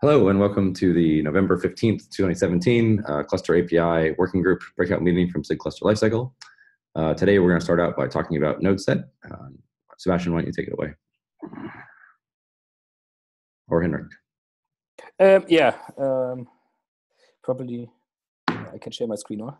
Hello and welcome to the November 15th, 2017 Cluster API Working Group breakout meeting from SIG Cluster Lifecycle. Today we're going to start out by talking about node set. Sebastian, why don't you take it away? Or Henrik? Probably I can share my screen now.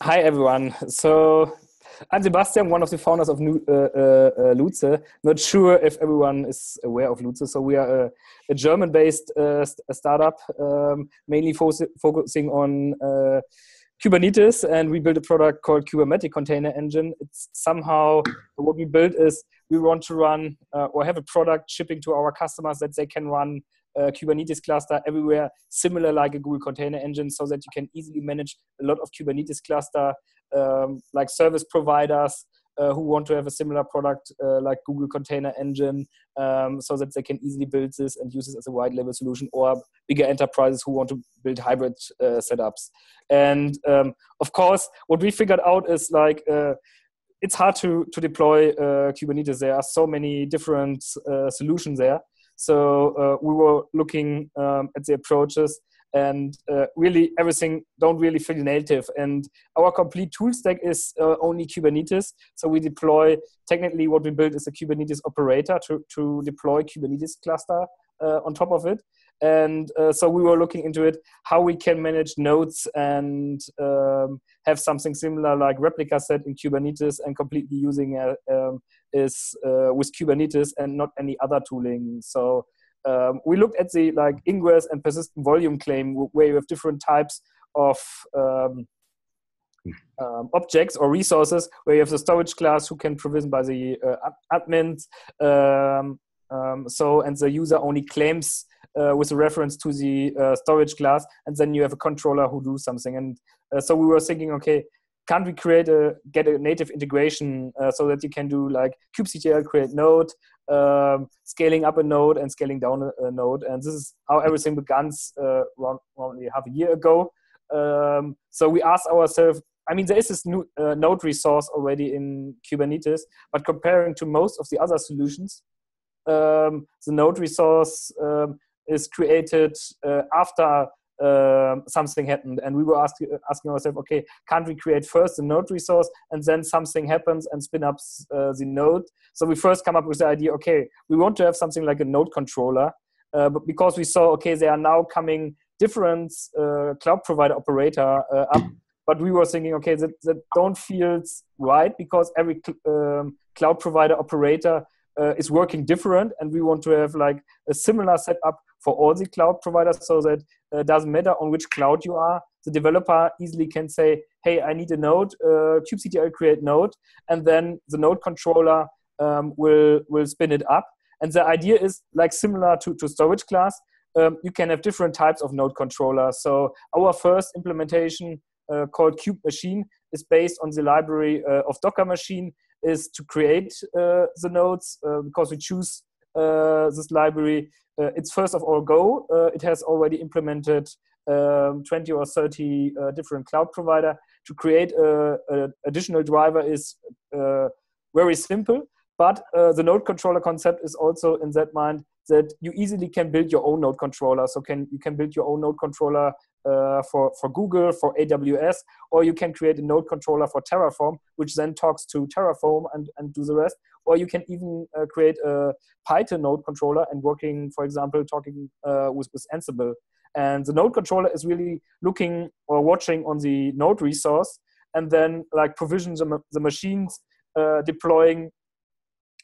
Hi everyone. So I'm Sebastian, one of the founders of Lutze. Not sure if everyone is aware of Lutze. So we are a German-based startup, mainly focusing on Kubernetes, and we built a product called Kubernetes Container Engine. It's somehow what we built is we want to run or have a product shipping to our customers that they can run Kubernetes cluster everywhere, similar like a Google Container Engine, so that you can easily manage a lot of Kubernetes cluster, like service providers who want to have a similar product like Google Container Engine, so that they can easily build this and use this as a white label solution, or bigger enterprises who want to build hybrid setups. And of course, what we figured out is like it's hard to deploy Kubernetes. There are so many different solutions there. So we were looking at the approaches, and really everything don't really feel native. And our complete tool stack is only Kubernetes. So we deploy, technically what we built is a Kubernetes operator to deploy Kubernetes cluster on top of it. And so we were looking into it, how we can manage nodes and have something similar like replica set in Kubernetes, and completely using with Kubernetes and not any other tooling. So we looked at the like ingress and persistent volume claim, where you have different types of objects or resources, where you have the storage class who can provision by the admins. And the user only claims with a reference to the storage class, and then you have a controller who do something. And so we were thinking, okay, can't we get a native integration so that you can do like kubectl create node, scaling up a node and scaling down a node. And this is how everything began around half a year ago. So we asked ourselves, there is this new node resource already in Kubernetes, but comparing to most of the other solutions, the node resource is created after something happened. And we were asking ourselves, okay, can't we create first the node resource and then something happens and spin up the node? So we first come up with the idea, okay, we want to have something like a node controller, but because we saw, okay, there are now coming different cloud provider operator up, but we were thinking, okay, that don't feel right, because every cloud provider operator is working different, and we want to have like a similar setup for all the cloud providers, so that it doesn't matter on which cloud you are. The developer easily can say, hey, I need a node, kubectl create node, and then the node controller will spin it up. And the idea is like similar to storage class. You can have different types of node controllers. So our first implementation called kube machine is based on the library of Docker machine, is to create the nodes, because we choose this library. It's first of all Go. It has already implemented 20 or 30 different cloud provider. To create an additional driver is very simple, but the node controller concept is also in that mind that you easily can build your own node controller. So you can build your own node controller for Google, for AWS, or you can create a node controller for Terraform, which then talks to Terraform and do the rest. Or you can even create a Python node controller and working, for example, talking with Ansible. And the node controller is really looking or watching on the node resource, and then like provision the machines, deploying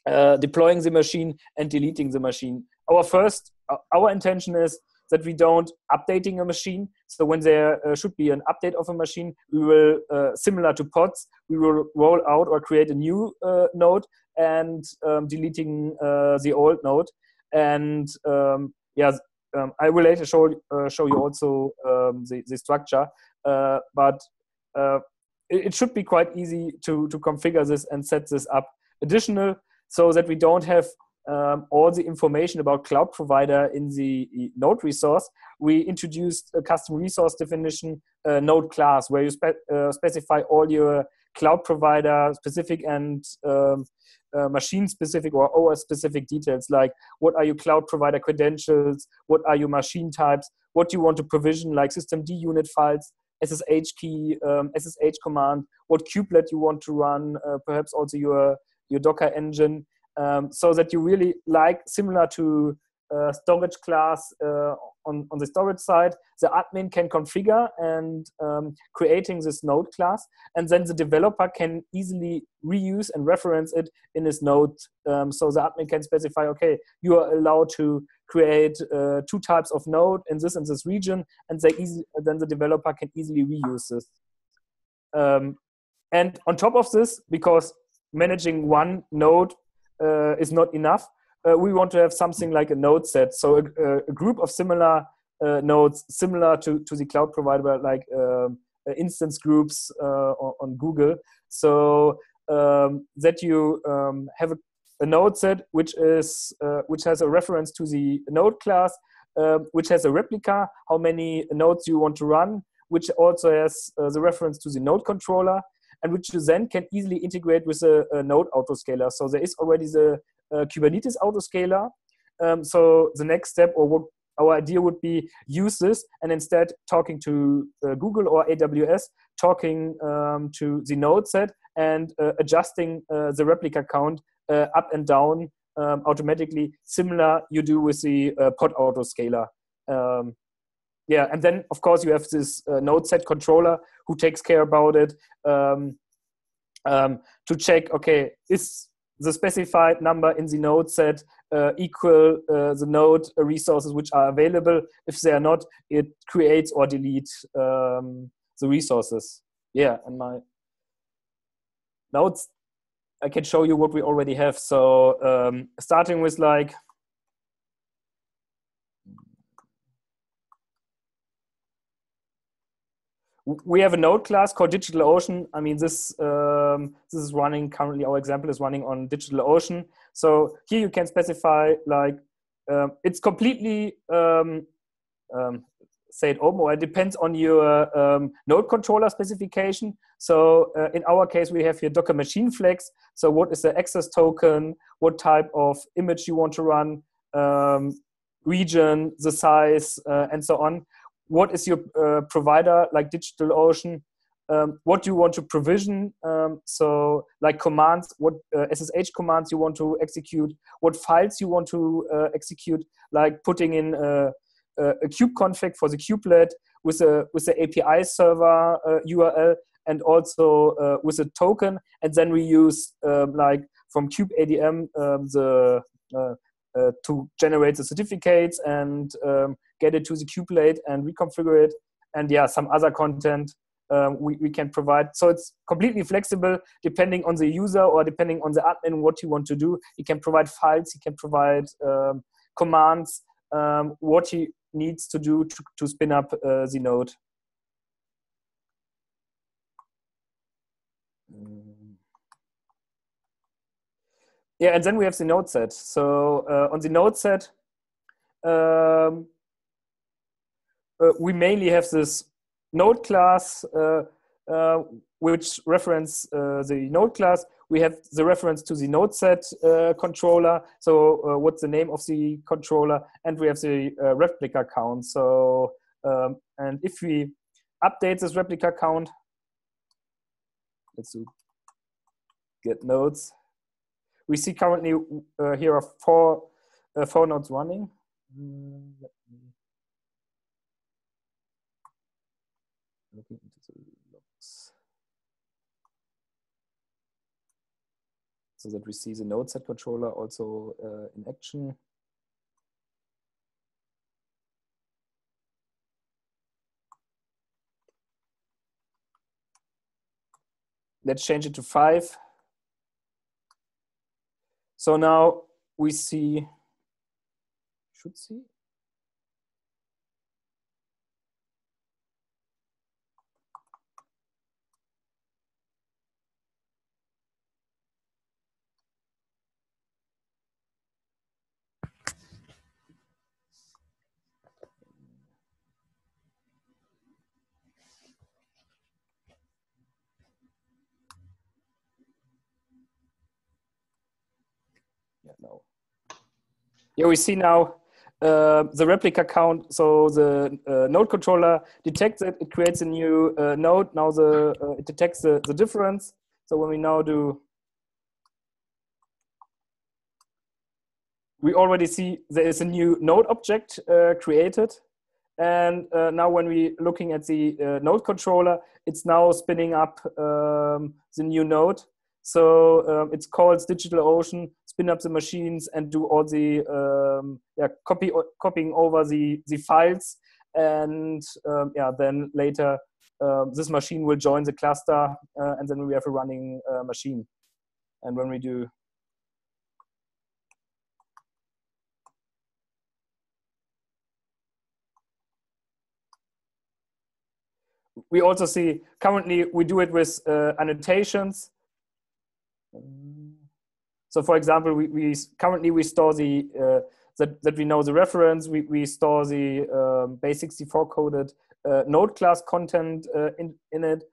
the machine and deleting the machine. Our intention is that we don't updating a machine. So when there should be an update of a machine, we will, similar to pods, we will roll out or create a new node and deleting the old node. And I will later show you also the structure, but it should be quite easy to configure this and set this up additional, so that we don't have all the information about cloud provider in the node resource, we introduced a custom resource definition node class where you specify all your cloud provider specific and machine specific or OS specific details, like what are your cloud provider credentials, what are your machine types, what do you want to provision, like systemd unit files, SSH key, SSH command, what kubelet you want to run, perhaps also your Docker engine, so that you really, like similar to storage class on the storage side, the admin can configure and creating this node class, and then the developer can easily reuse and reference it in his node. So the admin can specify, okay, you are allowed to create 2 types of node in this region, and then the developer can easily reuse this. And on top of this, because managing one node is not enough, we want to have something like a node set. So a group of similar nodes, similar to the cloud provider, like instance groups on Google. So that you have a node set which has a reference to the node class, which has a replica, how many nodes you want to run, which also has the reference to the node controller, and which you then can easily integrate with a node autoscaler. So there is already the Kubernetes autoscaler. So the next step, or what our idea would be, use this and instead talking to Google or AWS, talking to the node set and adjusting the replica count up and down automatically, similar you do with the pod autoscaler. Yeah, and then of course you have this node set controller who takes care about it to check, okay, is the specified number in the node set equal the node resources which are available. If they are not, it creates or deletes the resources. Yeah, and my notes, I can show you what we already have. So starting with like, we have a node class called DigitalOcean. I mean, this is running currently. Our example is running on DigitalOcean. So here you can specify like it's completely say it open, or it depends on your node controller specification. So in our case, we have here Docker machine flags. So what is the access token? What type of image you want to run? Region, the size, and so on. What is your provider, like DigitalOcean? What do you want to provision? So like commands, what SSH commands you want to execute, what files you want to execute, like putting in a kube config for the kubelet with the API server URL, and also with a token. And then we use like from kubeadm to generate the certificates and get it to the kubelet and reconfigure it. And yeah, some other content we can provide. So it's completely flexible depending on the user or depending on the admin, what you want to do. He can provide files, he can provide commands, what he needs to do to spin up the node. Yeah, and then we have the node set. So on the node set, we mainly have this node class, which reference the node class. We have the reference to the node set controller. So what's the name of the controller? And we have the replica count. So, and if we update this replica count, let's do get nodes. We see currently here are four nodes running. Let me looking into the logs so that we see the node set controller also in action. Let's change it to 5. So now we see, should see. Yeah, no. Yeah, we see now the replica count. So the node controller detects it. It creates a new node. Now it detects the difference. So when we now do, we already see there is a new node object created. And now when we're looking at the node controller, it's now spinning up the new node. So it's called DigitalOcean, spin up the machines and do all the copying over the files. And then later this machine will join the cluster and then we have a running machine. And when we do, we also see currently we do it with annotations. So for example, we currently store the that we know the reference. We store the base64 coded node class content in it.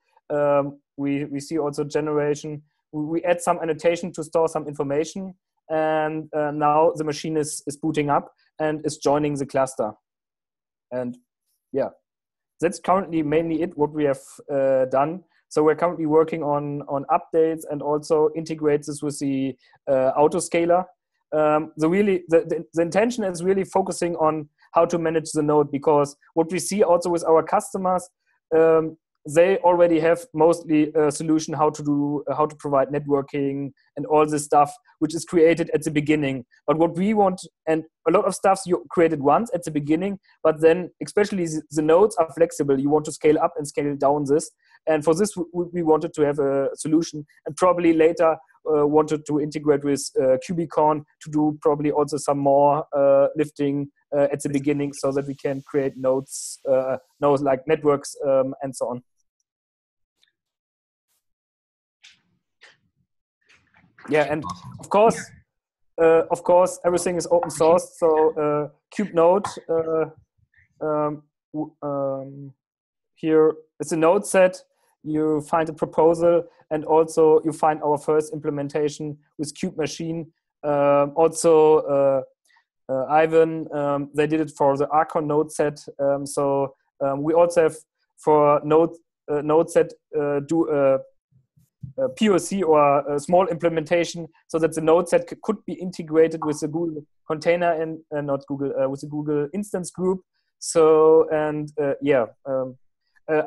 We see also generation. We add some annotation to store some information, and now the machine is booting up and is joining the cluster. And yeah, that's currently mainly what we have done. So we're currently working on updates and also integrate this with the autoscaler. The intention is really focusing on how to manage the node, because what we see also with our customers, they already have mostly a solution how to provide networking and all this stuff, which is created at the beginning. But what we want, and a lot of stuff you created once at the beginning, but then especially the nodes are flexible. You want to scale up and scale down this. And for this, we wanted to have a solution, and probably later wanted to integrate with Kubicon to do probably also some more lifting at the beginning, so that we can create nodes like networks and so on. Yeah, and of course, everything is open source. So KubeNode here it's a node set. You find a proposal, and also you find our first implementation with Kube Machine. Ivan, they did it for the Archon node set. We also have for node set do a POC or a small implementation, so that the node set could be integrated with the Google container and with the Google instance group. So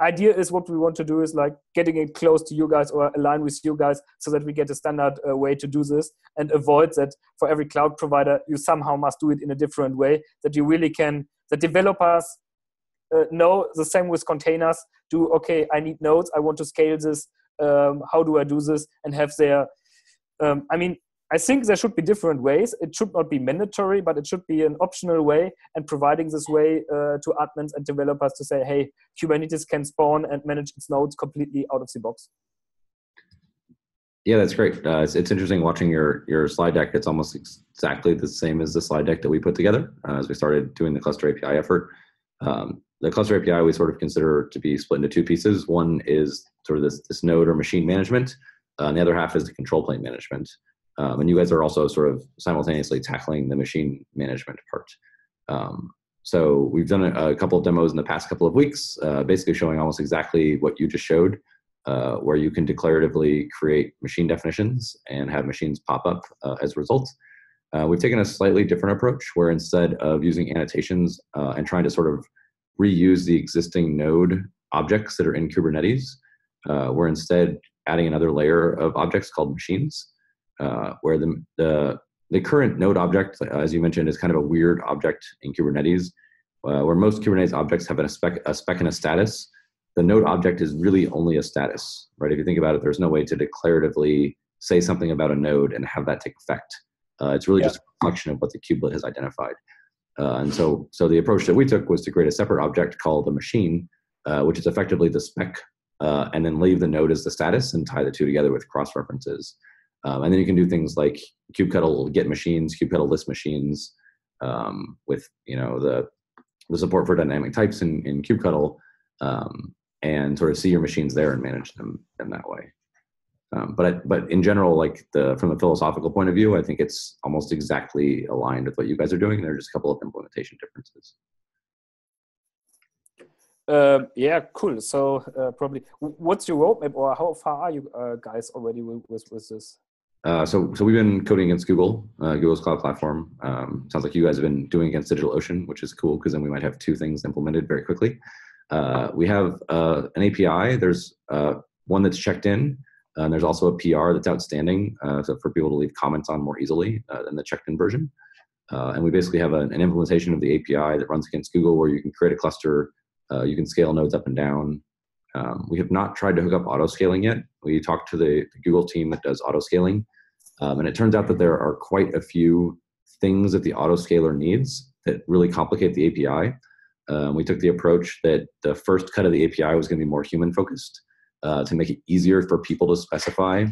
idea is what we want to do is like getting it close to you guys or align with you guys, so that we get a standard way to do this, and avoid that for every cloud provider you somehow must do it in a different way, that you really can, the developers know the same with containers, okay, I need nodes, I want to scale this, how do I do this, and have their I think there should be different ways. It should not be mandatory, but it should be an optional way, and providing this way to admins and developers to say, hey, Kubernetes can spawn and manage its nodes completely out of the box. Yeah, that's great. It's interesting watching your slide deck. It's almost exactly the same as the slide deck that we put together as we started doing the cluster API effort. The cluster API we sort of consider to be split into two pieces. One is sort of this node or machine management, and the other half is the control plane management. And you guys are also sort of simultaneously tackling the machine management part. So we've done a couple of demos in the past couple of weeks, basically showing almost exactly what you just showed, where you can declaratively create machine definitions and have machines pop up as a result. We've taken a slightly different approach, where instead of using annotations and trying to sort of reuse the existing node objects that are in Kubernetes, we're instead adding another layer of objects called machines. Where the current node object, as you mentioned, is kind of a weird object in Kubernetes, where most Kubernetes objects have a spec and a status. The node object is really only a status, right? If you think about it, there's no way to declaratively say something about a node and have that take effect. It's really just a function of what the kubelet has identified. And so the approach that we took was to create a separate object called a machine, which is effectively the spec, and then leave the node as the status and tie the two together with cross-references. And then you can do things like kubectl get machines, kubectl list machines, with the support for dynamic types in kubectl, and sort of see your machines there and manage them in that way. But in general, like from a philosophical point of view, I think it's almost exactly aligned with what you guys are doing. There are just a couple of implementation differences. Yeah, cool. So probably, what's your roadmap, or how far are you guys already with this? So we've been coding against Google, Google's cloud platform. Sounds like you guys have been doing against DigitalOcean, which is cool because then we might have two things implemented very quickly. We have an API. There's one that's checked in, and there's also a PR that's outstanding, so for people to leave comments on more easily than the checked-in version. And we basically have an implementation of the API that runs against Google, where you can create a cluster, you can scale nodes up and down. We have not tried to hook up auto scaling yet. We talked to the Google team that does auto scaling, and it turns out that there are quite a few things that the autoscaler needs that really complicate the API. We took the approach that the first cut of the API was going to be more human focused to make it easier for people to specify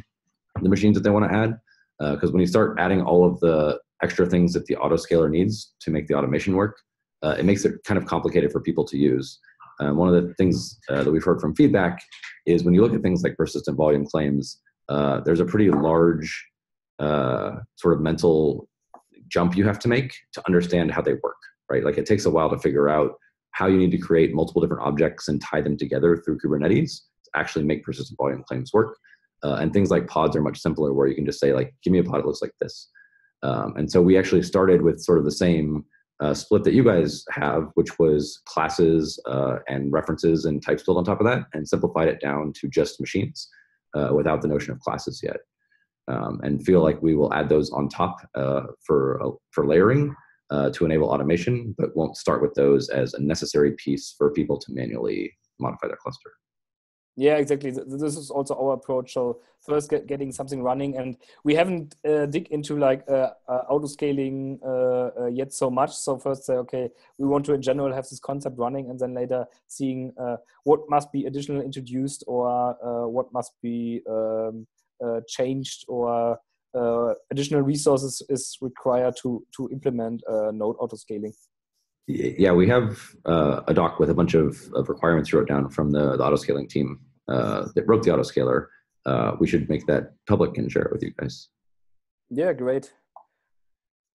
the machines that they want to add. Because when you start adding all of the extra things that the autoscaler needs to make the automation work, it makes it kind of complicated for people to use. One of the things that we've heard from feedback is when you look at things like persistent volume claims, there's a pretty large sort of mental jump you have to make to understand how they work, right? Like it takes a while to figure out how you need to create multiple different objects and tie them together through Kubernetes to actually make persistent volume claims work. And things like pods are much simpler, where you can just say, like, give me a pod that looks like this. And so we actually started with sort of the same split that you guys have, which was classes and references and types built on top of that, and simplified it down to just machines without the notion of classes yet. And feel like we will add those on top for layering to enable automation, but won't start with those as a necessary piece for people to manually modify their cluster. Yeah, exactly. This is also our approach. So first getting something running, and we haven't dig into like auto scaling yet so much. So first say, okay, we want to in general have this concept running, and then later seeing what must be additional introduced, or what must be changed, or additional resources is required to implement node auto scaling. Yeah, we have a doc with a bunch of requirements you wrote down from the autoscaling team that wrote the autoscaler. We should make that public and share it with you guys. Yeah, great.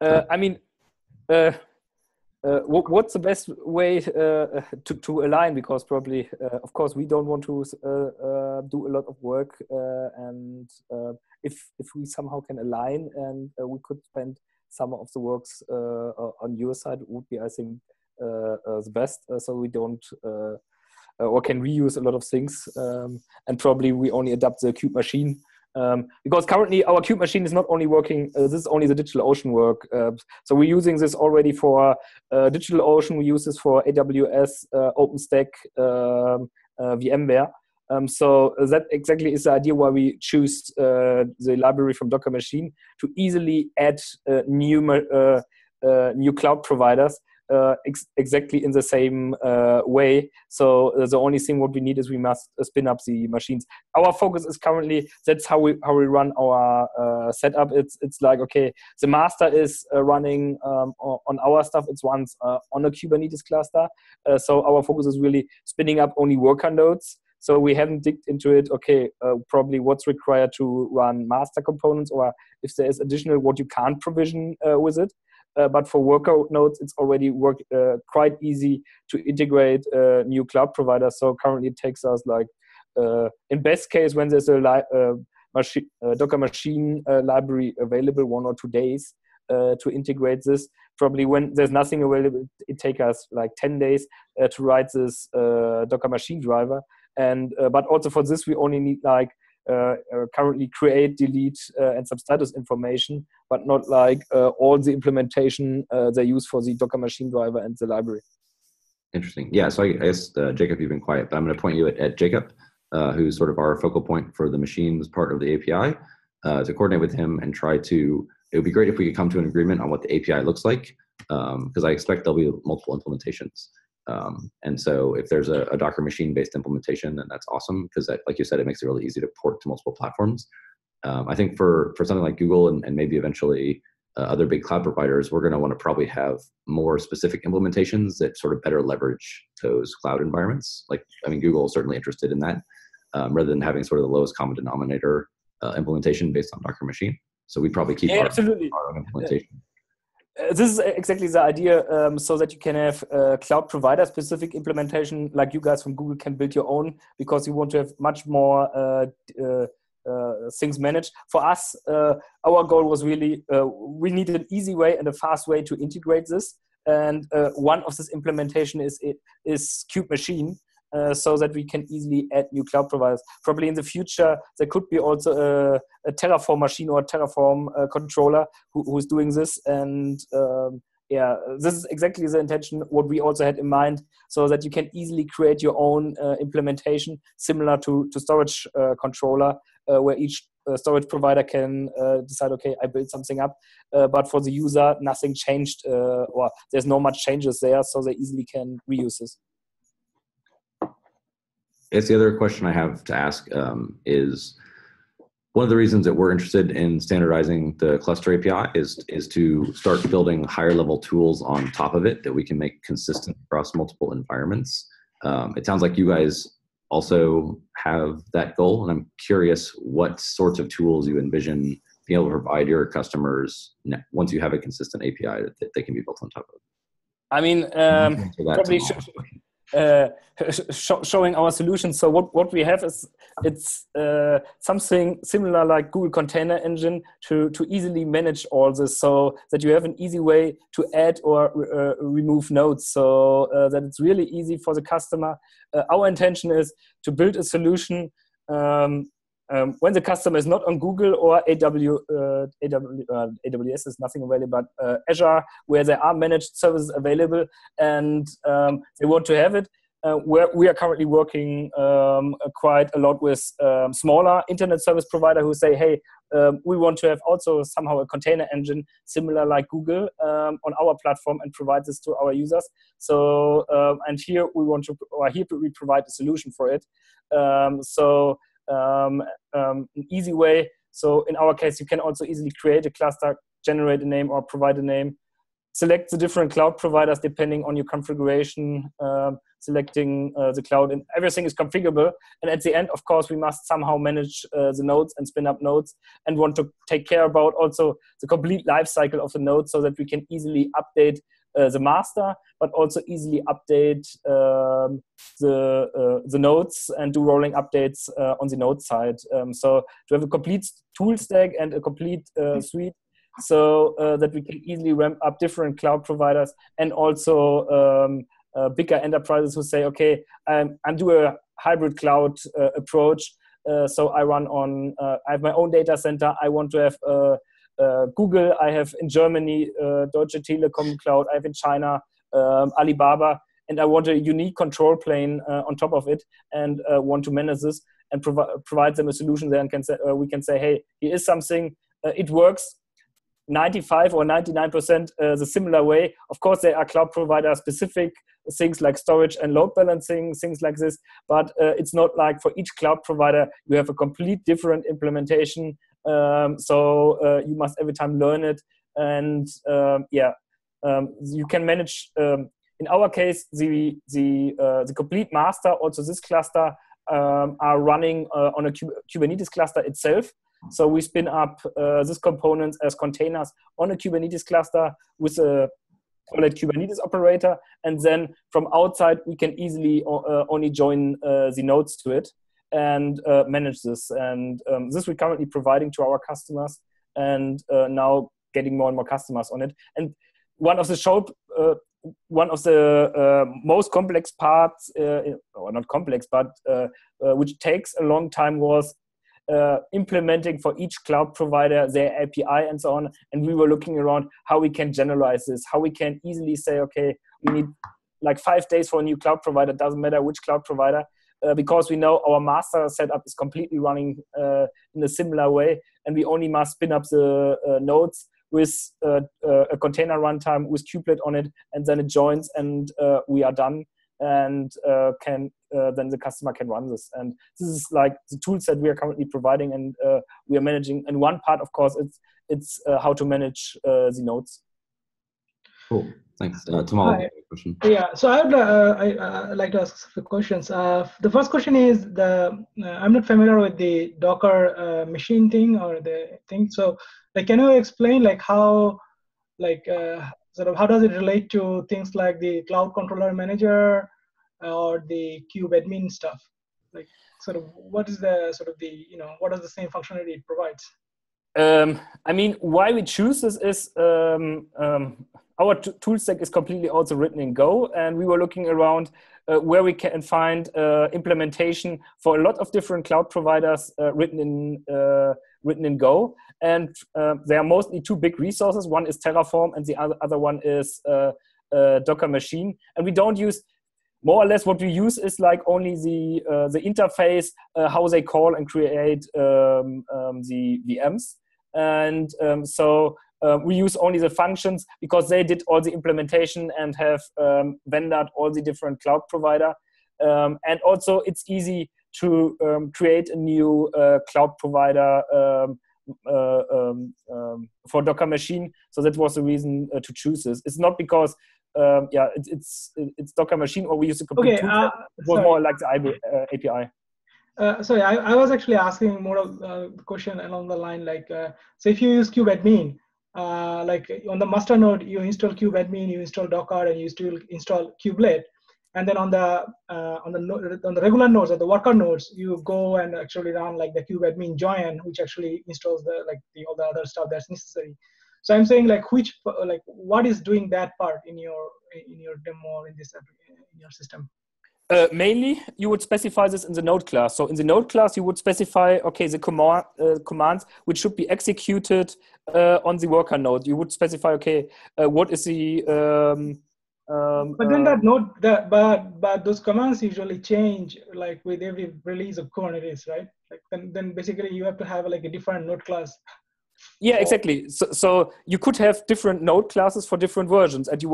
I mean, what's the best way to align? Because probably, of course, we don't want to do a lot of work, and if we somehow can align and we could spend some of the works on your side, would be, I think, the best. So we don't or can reuse a lot of things, and probably we only adapt the Cube machine. Because currently our Cube machine is not only working, this is only the DigitalOcean work. So we're using this already for DigitalOcean, we use this for AWS, OpenStack, VMware. So that exactly is the idea why we choose the library from Docker Machine to easily add new cloud providers exactly in the same way. So the only thing what we need is we must spin up the machines. Our focus is currently, that's how we run our setup. It's like, okay, the master is running on our stuff. It's runs on a Kubernetes cluster. So our focus is really spinning up only worker nodes. So we haven't digged into it, okay, probably what's required to run master components, or if there is additional what you can't provision with it. But for worker nodes, it's already quite easy to integrate new cloud providers. So currently it takes us like, in best case, when there's a Docker machine library available, 1 or 2 days to integrate this. Probably when there's nothing available, it takes us like 10 days to write this Docker machine driver. And but also for this, we only need like currently create, delete, and some status information, but not like all the implementation they use for the Docker machine driver and the library. Interesting. Yeah, so I guess, Jacob, you've been quiet, but I'm going to point you at Jacob, who's sort of our focal point for the machines part of the API, to coordinate with him and try to, it would be great if we could come to an agreement on what the API looks like, because I expect there'll be multiple implementations. And so if there's a Docker machine-based implementation, then that's awesome, because that, like you said, it makes it really easy to port to multiple platforms. I think for something like Google and maybe eventually other big cloud providers, we're going to want to probably have more specific implementations that sort of better leverage those cloud environments. Like, I mean, Google is certainly interested in that, rather than having sort of the lowest common denominator implementation based on Docker machine. So we'd probably keep absolutely. our own implementation. This is exactly the idea, so that you can have cloud provider specific implementation, like you guys from Google can build your own, because you want to have much more things managed. For us, our goal was really, we need an easy way and a fast way to integrate this. And one of this implementation is Kube Machine, so that we can easily add new cloud providers. Probably in the future, there could be also a Terraform machine or a Terraform controller who's doing this. And this is exactly the intention, what we also had in mind, so that you can easily create your own implementation, similar to storage controller, where each storage provider can decide, okay, I built something up, but for the user, nothing changed, or there's no much changes there, so they easily can reuse this. It's the other question I have to ask is, one of the reasons that we're interested in standardizing the cluster API is to start building higher level tools on top of it that we can make consistent across multiple environments. It sounds like you guys also have that goal, and I'm curious what sorts of tools you envision being able to provide your customers once you have a consistent API that they can be built on top of. I mean, probably showing our solution. So what we have is, it's something similar like Google Container Engine to easily manage all this, so that you have an easy way to add or remove nodes, so that it's really easy for the customer. Our intention is to build a solution when the customer is not on Google or AWS is nothing available, but Azure, where there are managed services available, and they want to have it. We are currently working quite a lot with smaller internet service provider who say, hey, we want to have also somehow a container engine similar like Google on our platform and provide this to our users. So, and here we provide a solution for it. An easy way. So in our case, you can also easily create a cluster, generate a name or provide a name, select the different cloud providers depending on your configuration, selecting the cloud, and everything is configurable. And at the end, of course, we must somehow manage the nodes and spin up nodes, and want to take care about also the complete life cycle of the node, so that we can easily update the master, but also easily update the nodes and do rolling updates on the node side. So to have a complete tool stack and a complete suite, so that we can easily ramp up different cloud providers, and also bigger enterprises who say, okay, I'm doing a hybrid cloud approach. So I run on, I have my own data center. I want to have Google, I have in Germany, Deutsche Telekom Cloud, I have in China, Alibaba, and I want a unique control plane on top of it, and want to manage this and provide them a solution there, and we can say, hey, here is something, it works 95 or 99% the similar way. Of course, there are cloud provider specific things like storage and load balancing, things like this, but it's not like for each cloud provider, you have a complete different implementation. So you must every time learn it, and you can manage. In our case, the complete master, also this cluster, are running on a Kubernetes cluster itself. So we spin up these components as containers on a Kubernetes cluster with a Kubernetes operator, and then from outside we can easily only join the nodes to it and manage this. And this we're currently providing to our customers, and now getting more and more customers on it. And one of the most complex parts, or not complex, but which takes a long time, was implementing for each cloud provider their API and so on. And we were looking around how we can generalize this, how we can easily say, okay, we need like 5 days for a new cloud provider, doesn't matter which cloud provider, because we know our master setup is completely running in a similar way, and we only must spin up the nodes with a container runtime with kubelet on it, and then it joins, and we are done, and then the customer can run this. And this is like the tools that we are currently providing, and we are managing. And one part, of course, it's how to manage the nodes. Cool. Thanks. Tamal, Hi. question. Yeah, so I'd like to ask a few questions. The first question is I'm not familiar with the Docker machine thing or the thing. So, like, can you explain like how, like, sort of how does it relate to things like the Cloud Controller Manager or the kubeadmin stuff? Like, sort of, what is the sort of the what is the same functionality it provides? I mean, why we choose this is our tool stack is completely also written in Go, and we were looking around where we can find implementation for a lot of different cloud providers written in Go, and there are mostly two big resources. One is Terraform, and the other one is Docker Machine, and we don't use. More or less, what we use is like only the interface, how they call and create the VMs, and so we use only the functions because they did all the implementation and have vendored all the different cloud provider, and also it's easy to create a new cloud provider for Docker Machine. So that was the reason to choose this. It's not because it's Docker Machine or we use a complete tool. It was more like the API. Sorry, I was actually asking more of the question along the line like, so if you use kubeadmin, like on the master node, you install kubeadmin, you install Docker, and you still install kubelet, and then on the regular nodes or the worker nodes, you go and actually run like the kubeadmin join, which actually installs all the other stuff that's necessary. So I'm saying like what is doing that part in your demo in your system? Mainly, you would specify this in the node class. So in the node class, you would specify, okay, the commands which should be executed on the worker node. You would specify, okay, what is the but then that node, but those commands usually change like with every release of Kubernetes, right? Like then basically you have to have like a different node class. Yeah, exactly. So you could have different node classes for different versions, and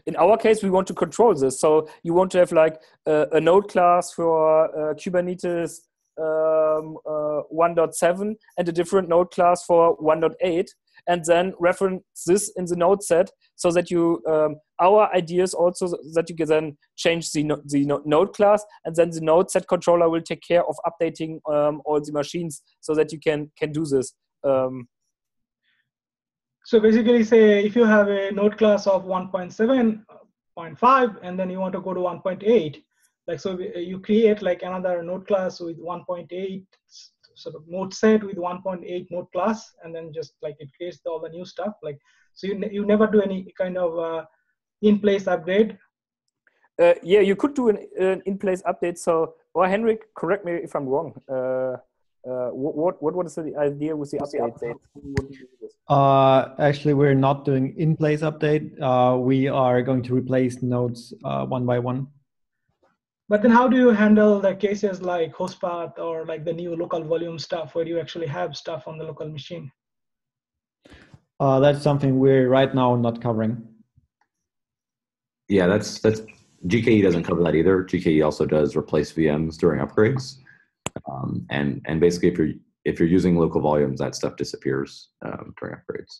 in our case, we want to control this. So you want to have like a node class for Kubernetes 1.7 and a different node class for 1.8, and then reference this in the node set so that you, our idea is also that you can then change the node class, and then the node set controller will take care of updating all the machines so that you can do this. So basically, say if you have a node class of 1.7.5 and then you want to go to 1.8, like so you create like another node class with 1.8 sort of node set with 1.8 node class, and then just like it creates all the new stuff. Like so you never do any kind of in-place upgrade. Yeah, you could do an in-place update. So, or Henrik, correct me if I'm wrong. What is the idea with the update? Actually, we're not doing in-place update. We are going to replace nodes one by one. But then how do you handle the cases like host path or like the new local volume stuff where you actually have stuff on the local machine? That's something we're right now not covering. Yeah, that's GKE doesn't cover that either. GKE also does replace VMs during upgrades. And basically, if you're using local volumes, that stuff disappears during upgrades.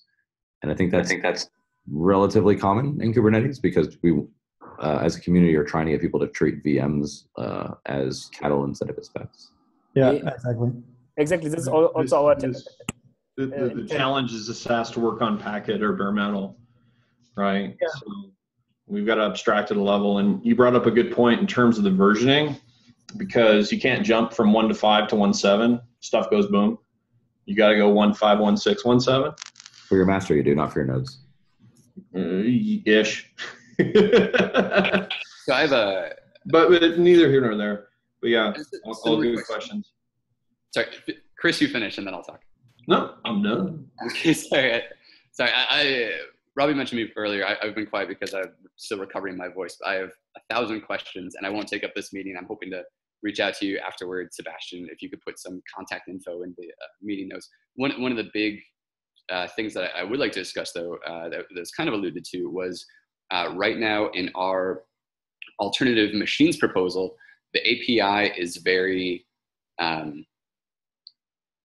And I think that's relatively common in Kubernetes because we, as a community, are trying to get people to treat VMs as cattle instead of as pets. Yeah, exactly. Exactly. This is also our. The challenge is this has to work on packet or bare metal, right? Yeah. So we've got to abstract at a level. And you brought up a good point in terms of the versioning, because you can't jump from 1 to 5 to 1.7. Stuff goes boom. You got to go 1.5, 1.6, 1.7. For your master, you do, not for your nodes. Ish. So I have a. But neither here nor there. But yeah, all good questions. Sorry, Chris, you finish and then I'll talk. No, I'm done. Okay, sorry. Robbie mentioned me earlier. I've been quiet because I'm still recovering my voice. But I have 1,000 questions, and I won't take up this meeting. I'm hoping to reach out to you afterwards, Sebastian, if you could put some contact info in the meeting notes. One of the big things that I would like to discuss, though, that's kind of alluded to was right now in our alternative machines proposal, the API is very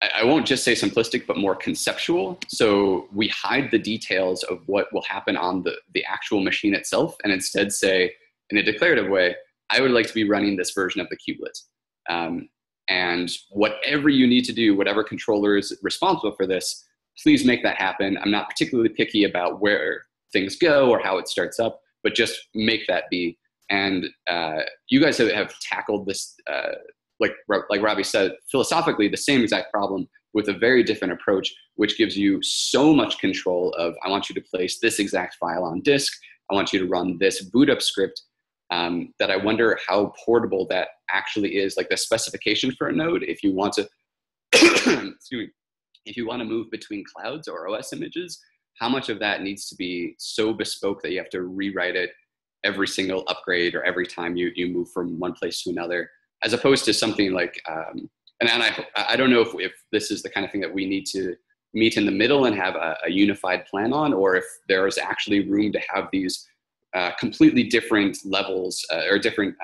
I won't just say simplistic, but more conceptual. So we hide the details of what will happen on the actual machine itself, and instead say in a declarative way, I would like to be running this version of the kubelet. And whatever you need to do, whatever controller is responsible for this, please make that happen. I'm not particularly picky about where things go or how it starts up, but just make that be. And you guys have tackled this, like Robbie said, philosophically, the same exact problem with a very different approach, which gives you so much control of, I want you to place this exact file on disk. I want you to run this boot up script. That I wonder how portable that actually is, like the specification for a node. If you want to, excuse me, if you want to move between clouds or OS images, how much of that needs to be so bespoke that you have to rewrite it every single upgrade or every time you move from one place to another, as opposed to something like, and I don't know if this is the kind of thing that we need to meet in the middle and have a unified plan on, or if there is actually room to have these completely different levels or different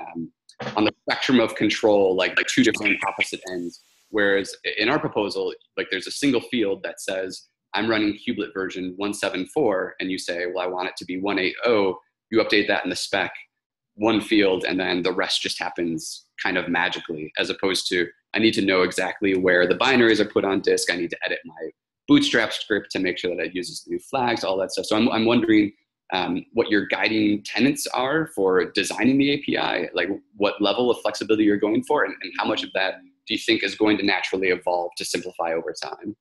on the spectrum of control, like two different opposite ends. Whereas in our proposal, like there's a single field that says, I'm running kubelet version 174, and you say, well, I want it to be 180. You update that in the spec, one field, and then the rest just happens kind of magically, as opposed to, I need to know exactly where the binaries are put on disk. I need to edit my bootstrap script to make sure that it uses the new flags, all that stuff. So I'm wondering what your guiding tenets are for designing the API, like what level of flexibility you're going for, and how much of that do you think is going to naturally evolve to simplify over time?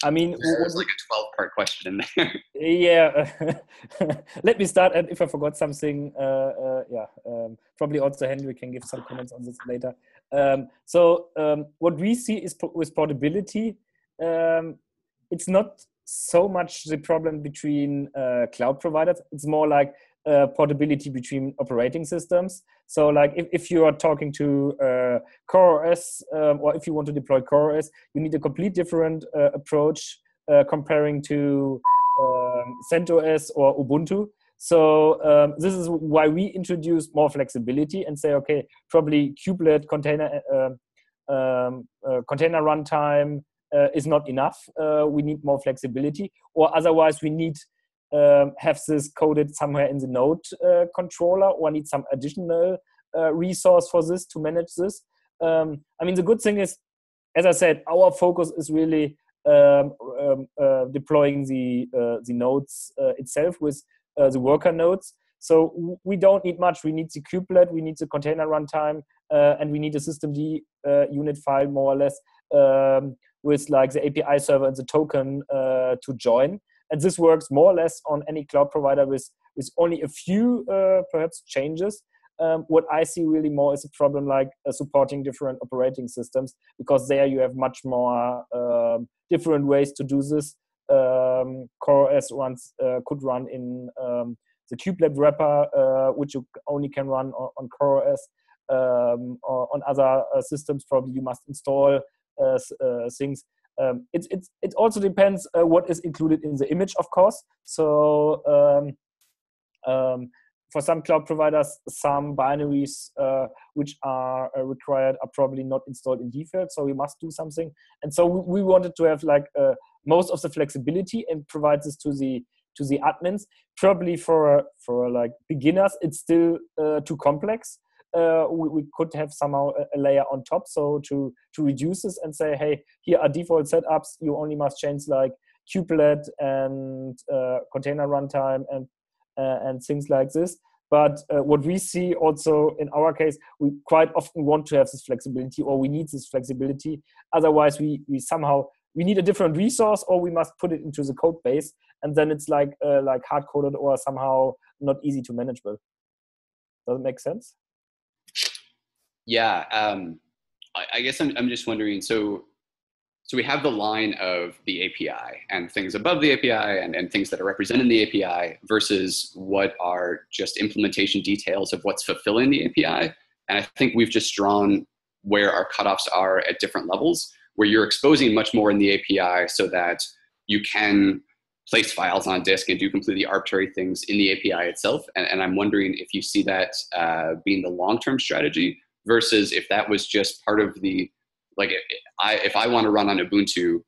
I mean, there's like a 12-part question in there. Yeah, let me start. And if I forgot something, probably also Henry can give some comments on this later. So what we see is with portability, it's not so much the problem between cloud providers. It's more like portability between operating systems. So like if you are talking to CoreOS or if you want to deploy CoreOS, you need a complete different approach comparing to CentOS or Ubuntu. So this is why we introduce more flexibility and say, okay, probably kubelet container runtime is not enough. We need more flexibility, or otherwise we need have this coded somewhere in the node controller, or need some additional resource for this to manage this. I mean, the good thing is, as I said, our focus is really deploying the nodes itself with the worker nodes. So we don't need much. We need the kubelet, we need the container runtime, and we need a systemd unit file more or less with like the API server and the token to join. And this works more or less on any cloud provider with only a few perhaps changes. What I see really more is a problem like supporting different operating systems, because there you have much more different ways to do this. CoreOS could run in the kubelet wrapper, which you only can run on CoreOS. Or on other systems, probably you must install things. It also depends what is included in the image, of course. So for some cloud providers, some binaries which are required are probably not installed in default, so we must do something. And so we wanted to have like most of the flexibility and provide this to the admins. Probably for like beginners, it's still too complex. We could have somehow a layer on top, so to reduce this and say, hey, here are default setups. You only must change like kubelet and container runtime and things like this. But what we see also in our case, we quite often want to have this flexibility, or we need this flexibility. Otherwise, we need a different resource, or we must put it into the code base, and then it's like hard coded or somehow not easy to manageable. Does it make sense? Yeah, I guess I'm just wondering, so we have the line of the API and things above the API and things that are represented in the API versus what are just implementation details of what's fulfilling the API. And I think we've just drawn where our cutoffs are at different levels, where you're exposing much more in the API so that you can place files on disk and do completely arbitrary things in the API itself. And I'm wondering if you see that being the long-term strategy, versus if that was just part of the like if I want to run on Ubuntu,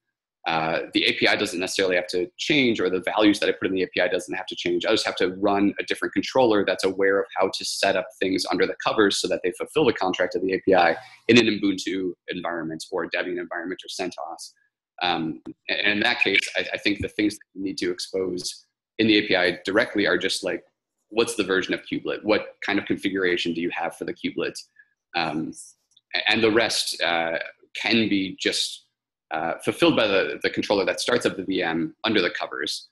the API doesn't necessarily have to change, or the values that I put in the API doesn't have to change. I just have to run a different controller that's aware of how to set up things under the covers so that they fulfill the contract of the API in an Ubuntu environment or a Debian environment or CentOS. And in that case, I think the things that you need to expose in the API directly are just like, what's the version of kubelet? What kind of configuration do you have for the kubelet? And the rest can be just fulfilled by the controller that starts up the VM under the covers.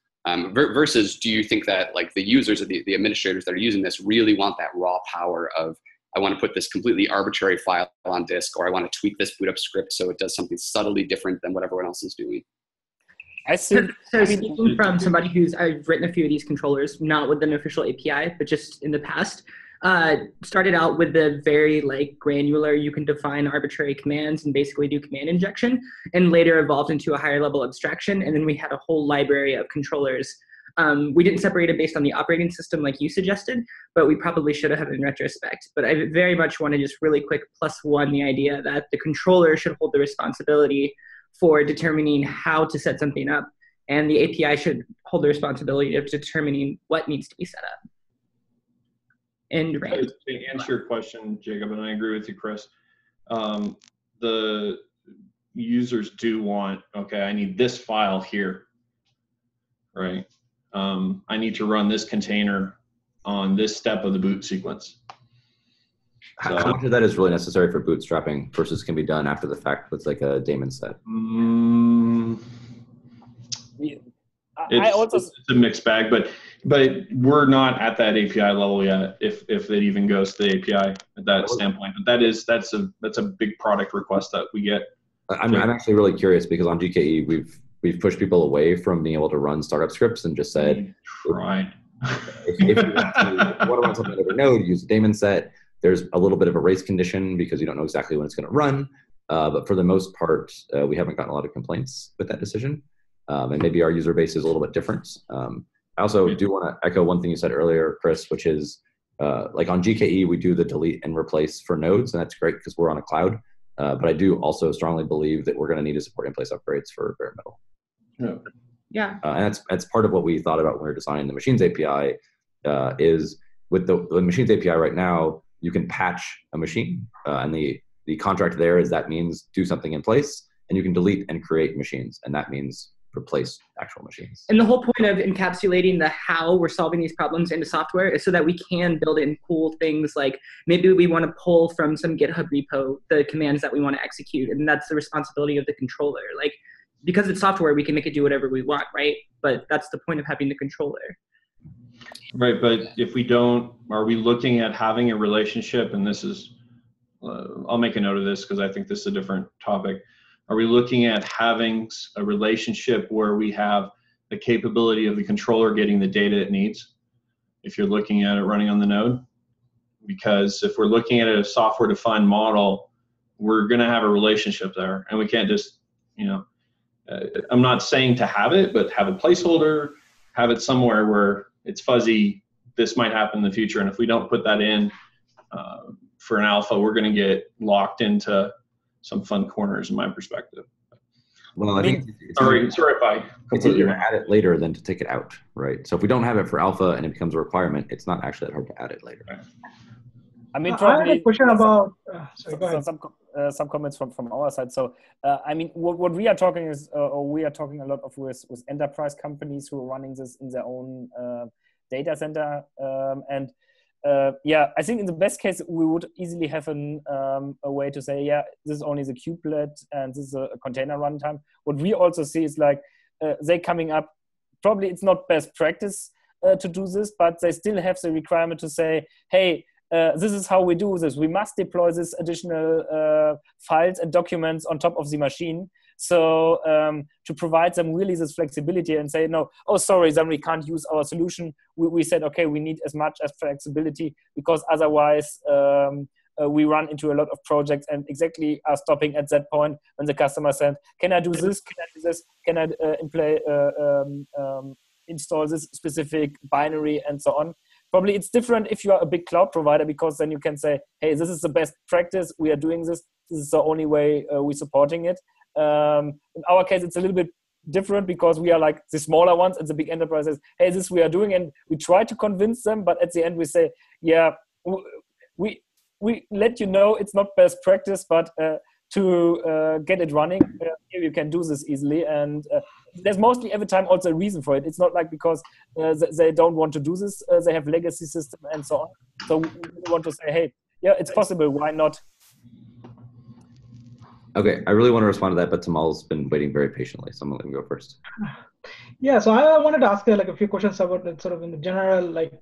Versus, do you think that like the users or the administrators that are using this really want that raw power of, I want to put this completely arbitrary file on disk, or I want to tweak this boot up script so it does something subtly different than what everyone else is doing? I think, so speaking from somebody I've written a few of these controllers, not with an official API, but just in the past, started out with the very like granular, you can define arbitrary commands and basically do command injection, and later evolved into a higher level abstraction. And then we had a whole library of controllers. We didn't separate it based on the operating system like you suggested, but we probably should have in retrospect. But I very much want to just really quick +1 the idea that the controller should hold the responsibility for determining how to set something up, and the API should hold the responsibility of determining what needs to be set up. And to answer your question, Jacob, and I agree with you, Chris, the users do want, okay, I need this file here, right? I need to run this container on this step of the boot sequence. So, how much of that is really necessary for bootstrapping versus can be done after the fact with like a daemon set? It's a mixed bag, but we're not at that API level yet, if it even goes to the API at that standpoint. But that's a big product request that we get. I'm actually really curious because on GKE we've pushed people away from being able to run startup scripts and just said, right. if you want to run something over Node, use a daemon set. There's a little bit of a race condition because you don't know exactly when it's going to run. But for the most part, we haven't gotten a lot of complaints with that decision. And maybe our user base is a little bit different. I also do want to echo one thing you said earlier, Chris, which is like on GKE, we do the delete and replace for nodes, and that's great because we're on a cloud. But I do also strongly believe that we're going to need to support in-place upgrades for bare metal. Yeah. And that's part of what we thought about when we were designing the Machines API is with the Machines API right now, you can patch a machine, and the contract there is that means do something in place, and you can delete and create machines, and that means replace actual machines. And the whole point of encapsulating the how we're solving these problems into software is so that we can build in cool things like maybe we want to pull from some GitHub repo the commands that we want to execute, and that's the responsibility of the controller. Like, because it's software, we can make it do whatever we want, right? But that's the point of having the controller. Right, but if we don't, are we looking at having a relationship, and this is, I'll make a note of this because I think this is a different topic. Are we looking at having a relationship where we have the capability of the controller getting the data it needs, if you're looking at it running on the node? Because if we're looking at it as a software-defined model, we're going to have a relationship there, and we can't just, I'm not saying to have it, but have a placeholder, have it somewhere where it's fuzzy, this might happen in the future. And if we don't put that in for an alpha, we're going to get locked into some fun corners in my perspective. Well, I think sorry if I it's easier to add it later than to take it out, right? So if we don't have it for alpha and it becomes a requirement, it's not actually that hard to add it later. Right. I mean, I have a question about some comments from our side. So, I mean, what we are talking is, or we are talking a lot of with enterprise companies who are running this in their own data center. Yeah, I think in the best case, we would easily have a way to say, yeah, this is only the kubelet and this is a container runtime. What we also see is like they coming up, probably it's not best practice to do this, but they still have the requirement to say, hey, this is how we do this. We must deploy this additional files and documents on top of the machine. So to provide them really this flexibility and say, no, oh, sorry, then we can't use our solution. We said, okay, we need as much as flexibility because otherwise we run into a lot of projects and exactly are stopping at that point when the customer said, can I do this? Can I do this? Can I install this specific binary and so on? Probably it's different if you are a big cloud provider because then you can say, hey, this is the best practice. We are doing this. This is the only way we're supporting it. In our case, it's a little bit different because we are like the smaller ones, and the big enterprises, hey, this we are doing, and we try to convince them, but at the end we say, yeah, we let you know it's not best practice, but to get it running, you can do this easily. And there's mostly every time also a reason for it. It's not like because they don't want to do this, they have legacy system and so on. So we want to say, hey, yeah, it's possible, why not? Okay, I really want to respond to that, but Tamal's been waiting very patiently, so I'm going to let him go first. Yeah, so I wanted to ask you like a few questions about the, sort of in the general, like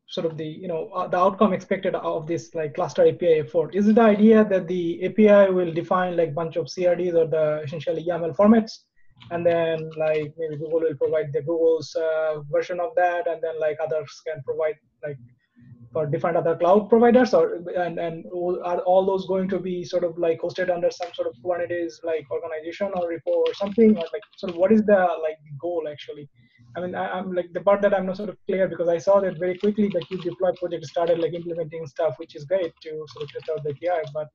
sort of the, the outcome expected of this like cluster API effort. Is it the idea that the API will define like bunch of CRDs or the essentially YAML formats, and then like maybe Google will provide the Google's version of that, and then like others can provide like for different other cloud providers, or and are all those going to be sort of like hosted under some sort of Kubernetes like organization or repo or something, or like sort of what is the like goal actually? I mean, I'm like the part that I'm not sort of clear, because I saw that very quickly the Kube deploy project started like implementing stuff, which is great to sort of test out the API, but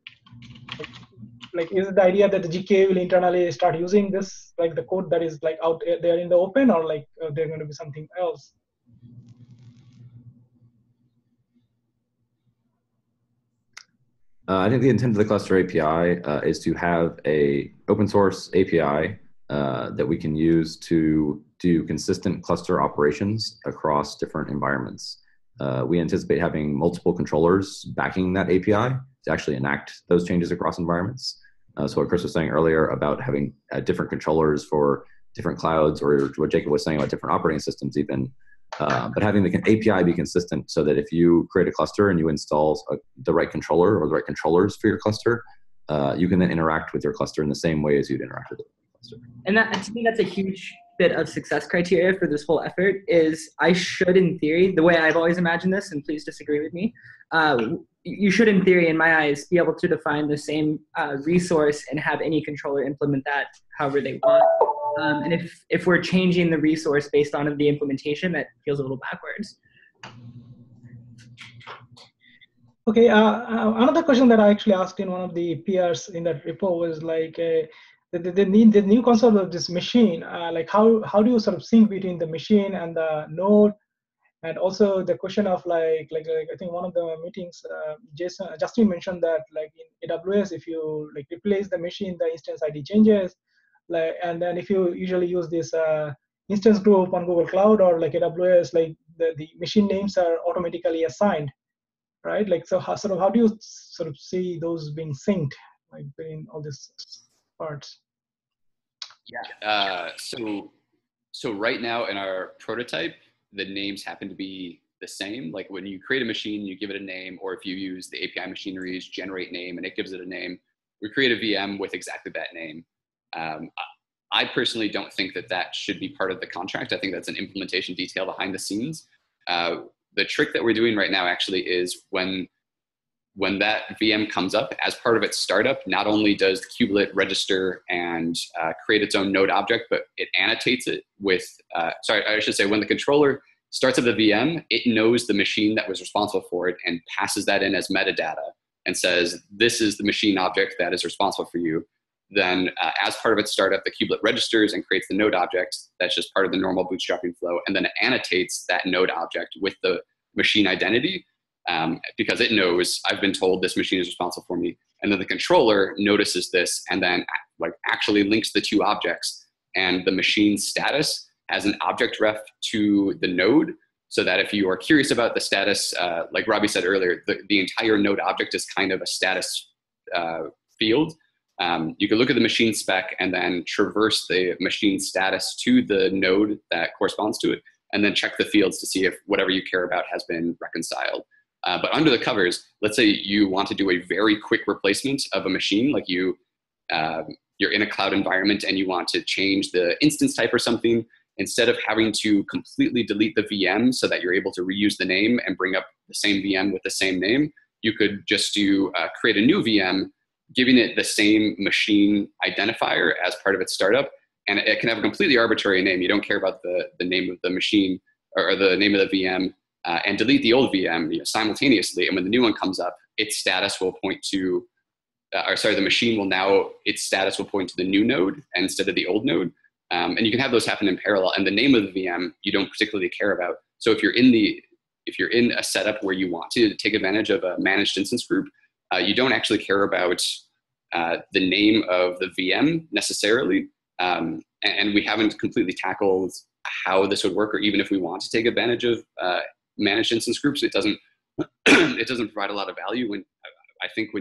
like is it the idea that the GKE will internally start using this, like the code that is like out there in the open, or like they're going to be something else? I think the intent of the cluster API is to have a open source API that we can use to do consistent cluster operations across different environments. We anticipate having multiple controllers backing that API to actually enact those changes across environments. So what Chris was saying earlier about having different controllers for different clouds, or what Jacob was saying about different operating systems even, but having the API be consistent so that if you create a cluster and you install the right controller or the right controllers for your cluster, you can then interact with your cluster in the same way as you'd interact with the cluster. And that, to me, that's a huge bit of success criteria for this whole effort. Is I should, in theory, the way I've always imagined this, and please disagree with me, you should, in theory, in my eyes, be able to define the same resource and have any controller implement that however they want. And if we're changing the resource based on the implementation, that feels a little backwards. Okay, another question that I actually asked in one of the PRs in that repo was like the new concept of this machine. Like how do you sort of sync between the machine and the node? And also the question of like I think one of the meetings, Justin mentioned that like in AWS, if you like replace the machine, the instance ID changes. Like, and then if you usually use this instance group on Google Cloud or like AWS, like the machine names are automatically assigned, right? Like, so how do you sort of see those being synced, like between all these parts? Yeah. So right now in our prototype, the names happen to be the same. Like when you create a machine, you give it a name, or if you use the API machinery's generate name and it gives it a name, we create a VM with exactly that name. I personally don't think that should be part of the contract. I think that's an implementation detail behind the scenes. The trick that we're doing right now actually is when that VM comes up as part of its startup, not only does the kubelet register and create its own node object, but it annotates it with, when the controller starts up the VM, it knows the machine that was responsible for it and passes that in as metadata and says, this is the machine object that is responsible for you. Then as part of its startup, the kubelet registers and creates the node object. That's just part of the normal bootstrapping flow. And then it annotates that node object with the machine identity because it knows I've been told this machine is responsible for me. And then the controller notices this and then like actually links the two objects, and the machine status has an object ref to the node, so that if you are curious about the status, like Robbie said earlier, the entire node object is kind of a status field. You can look at the machine spec and then traverse the machine status to the node that corresponds to it, and then check the fields to see if whatever you care about has been reconciled. But under the covers, let's say you want to do a very quick replacement of a machine, like you're in a cloud environment and you want to change the instance type or something. Instead of having to completely delete the VM so that you're able to reuse the name and bring up the same VM with the same name, you could just create a new VM, giving it the same machine identifier as part of its startup. And it can have a completely arbitrary name. You don't care about the name of the machine or the name of the VM, and delete the old VM simultaneously. And when the new one comes up, its status will point to the machine will now, its status will point to the new node instead of the old node. And you can have those happen in parallel. And the name of the VM you don't particularly care about. So if you're in a setup where you want to take advantage of a managed instance group, you don't actually care about the name of the VM necessarily. And we haven't completely tackled how this would work, or even if we want to take advantage of managed instance groups, it doesn't provide a lot of value when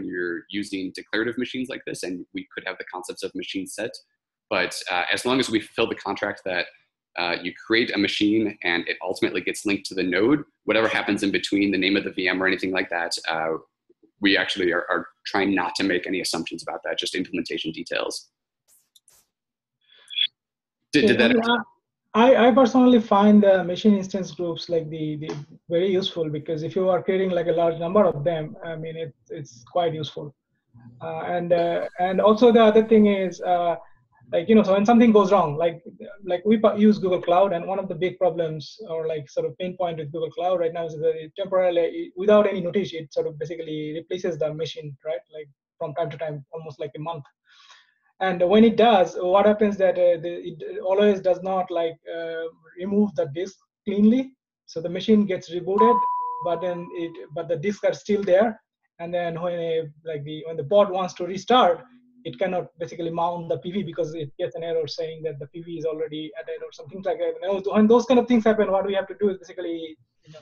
you're using declarative machines like this, and we could have the concepts of machine set. But as long as we fulfill the contract that you create a machine and it ultimately gets linked to the node, whatever happens in between the name of the VM or anything like that, we actually are trying not to make any assumptions about that, just implementation details. I personally find the machine instance groups like the very useful, because if you are creating like a large number of them, I mean it's quite useful. And also the other thing is like, you know, so when something goes wrong, like we use Google Cloud, and one of the big problems or like sort of pain point with Google Cloud right now is that it temporarily, without any notice, it sort of basically replaces the machine, right? Like from time to time, almost like a month. And when it does, what happens that it always does not like remove the disk cleanly. So the machine gets rebooted, but the disks are still there. And then when the pod wants to restart, it cannot basically mount the PV because it gets an error saying that the PV is already added or something like that. When those kind of things happen, what we have to do is basically, you know,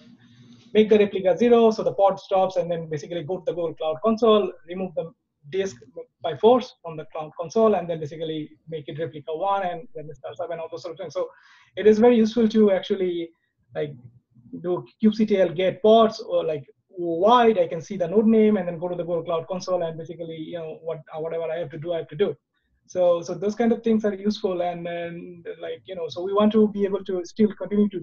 make the replica 0, so the pod stops, and then basically go to the Google Cloud Console, remove the disk by force from the Cloud Console, and then basically make it replica 1, and then it starts up and all those sort of things. So it is very useful to actually like do kubectl get pods, or like wide, I can see the node name and then go to the Google Cloud Console and basically, you know, whatever I have to do. So those kind of things are useful, and then like, you know, so we want to be able to still continue to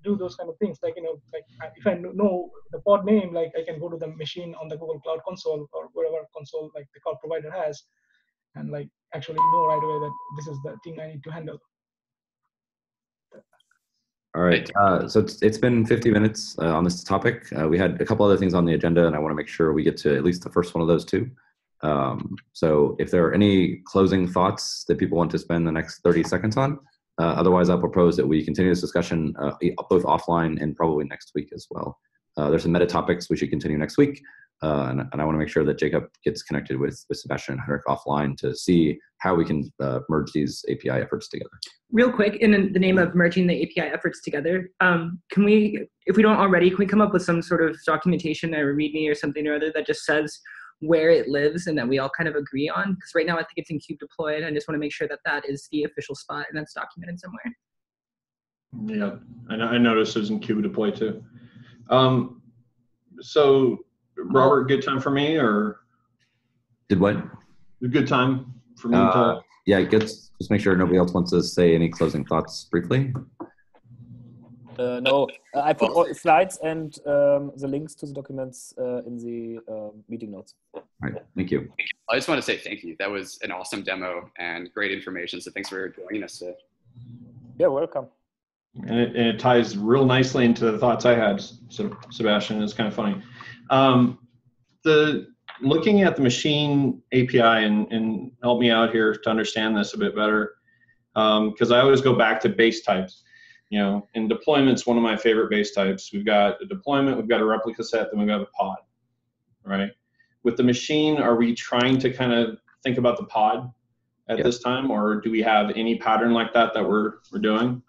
do those kind of things. Like, you know, like if I know the pod name, like I can go to the machine on the Google Cloud Console or whatever console like the cloud provider has, and like actually know right away that this is the thing I need to handle. All right, so it's been 50 minutes on this topic. We had a couple other things on the agenda, and I want to make sure we get to at least the first one of those two. So if there are any closing thoughts that people want to spend the next 30 seconds on, otherwise I'll propose that we continue this discussion both offline and probably next week as well. There's some meta topics we should continue next week. And I want to make sure that Jacob gets connected with Sebastian and Henrik offline to see how we can merge these API efforts together. Real quick, in the name of merging the API efforts together, can we, if we don't already, can we come up with some sort of documentation or README or something or other that just says where it lives and that we all kind of agree on? Because right now I think it's in kube deployed, and I just want to make sure that that is the official spot and that's documented somewhere. Yeah, I noticed it was in kube deploy too. So Robert, good time for me, or? Did what? A good time for me to? Yeah, just make sure nobody else wants to say any closing thoughts briefly. No, I put all the slides and the links to the documents in the meeting notes. All right, thank you. I just want to say thank you. That was an awesome demo and great information. So thanks for joining us today. Yeah, welcome. And it ties real nicely into the thoughts I had, so Sebastian. It's kind of funny. Looking at the machine API and help me out here to understand this a bit better, because I always go back to base types. You know, in deployment's one of my favorite base types. We've got a deployment, we've got a replica set, then we've got a pod, right? With the machine, are we trying to kind of think about the pod at this time, or do we have any pattern like that we're doing?